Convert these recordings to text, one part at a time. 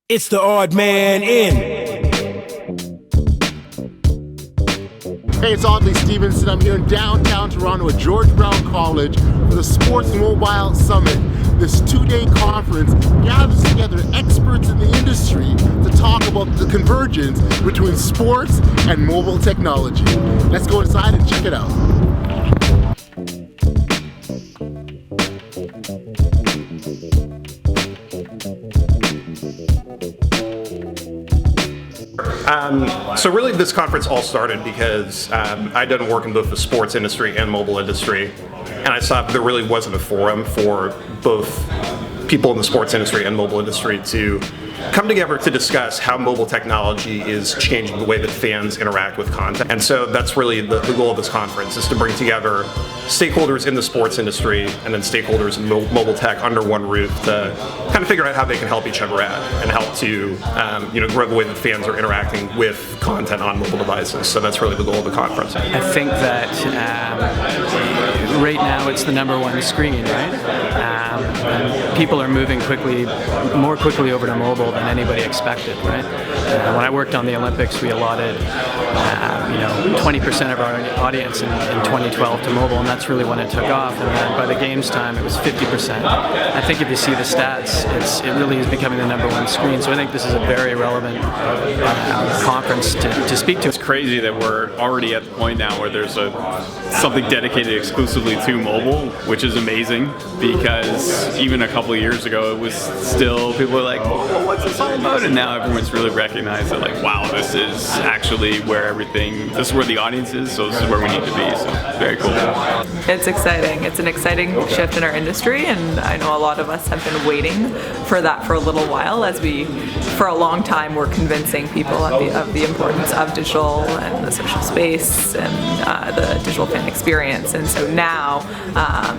It's the odd man in. Hey, it's Audley Stevenson. I'm here in downtown Toronto at George Brown College for the Sports Mobile Summit. This two-day conference gathers together experts in the industry to talk about the convergence between sports and mobile technology. Let's go inside and check it out. So really this conference all started because I'd done work in both the sports industry and mobile industry, and I saw there really wasn't a forum for both people in the sports industry and mobile industry to come together to discuss how mobile technology is changing the way that fans interact with content. And so that's really the goal of this conference, is to bring together stakeholders in the sports industry and then stakeholders in mobile tech under one roof to kind of figure out how they can help each other out and help to grow the way that fans are interacting with content on mobile devices. So that's really the goal of the conference. I think that right now it's the number one screen, right? And people are moving more quickly over to mobile than anybody expected, right? When I worked on the Olympics, we allotted 20% of our audience in 2012 to mobile, and that's really when it took off. And then by the games time, it was 50%. I think if you see the stats, it really is becoming the number one screen. So I think this is a very relevant conference to speak to. It's crazy that we're already at the point now where there's something dedicated exclusively to mobile, which is amazing, because even a couple of years ago it was still, people were like, well, what's this all about? And now everyone's really recognized that, like, wow, this is actually where this is where the audience is, so this is where we need to be. So it's very cool. It's exciting. It's an exciting shift in our industry, and I know a lot of us have been waiting for that for a little while, as we, for a long time, were convincing people of the importance of digital and the social space and the digital fan experience. And so now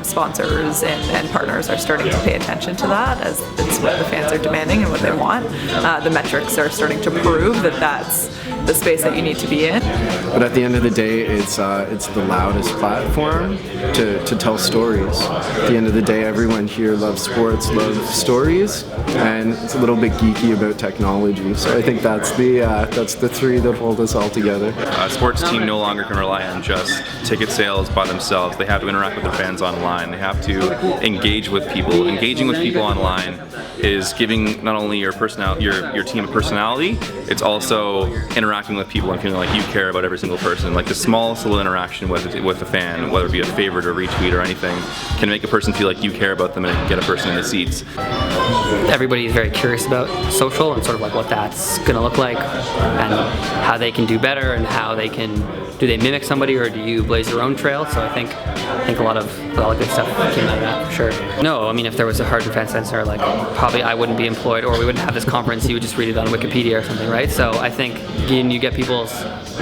sponsors and partners are starting to pay attention to that, as it's what the fans are demanding and what they want. The metrics are starting to prove that that's the space that you need to be in. But at the end of the day, it's the loudest platform to tell stories. At the end of the day, everyone here loves sports, loves stories, and it's a little bit geeky about technology. So I think that's the three that hold us all together. A sports team no longer can rely on just ticket sales by themselves. They have to interact with their fans online. They have to engage with people. Engaging with people online is giving not only your team a personality, it's also interacting with people and feeling like you care about every single person. Like the smallest little interaction with a fan, whether it be a favorite or retweet or anything, can make a person feel like you care about them and it can get a person in the seats. Everybody is very curious about social and sort of like what that's going to look like and how they can do better and how they can, do they mimic somebody or do you blaze your own trail? So I think a lot of good stuff came out of that, for sure. No, I mean, if there was a hard and fast answer, like probably I wouldn't be employed or we wouldn't have this conference, you would just read it on Wikipedia or something, right? So I think you get people's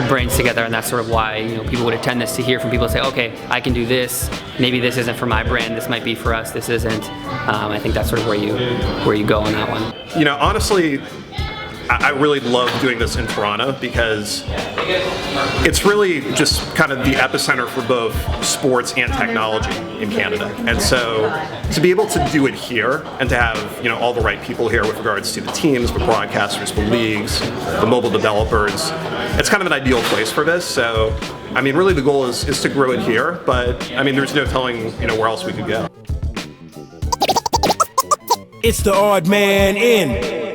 brains together, and that's sort of why people would attend this, to hear from people say, okay, I can do this, maybe this isn't for my brand, this might be for us, this isn't. I think that's sort of where you go on that one. Honestly, I really love doing this in Toronto because it's really just kind of the epicenter for both sports and technology in Canada. And so to be able to do it here and to have all the right people here with regards to the teams, the broadcasters, the leagues, the mobile developers, it's kind of an ideal place for this. So I mean, really the goal is to grow it here, but I mean, there's no telling where else we could go. It's the odd man in.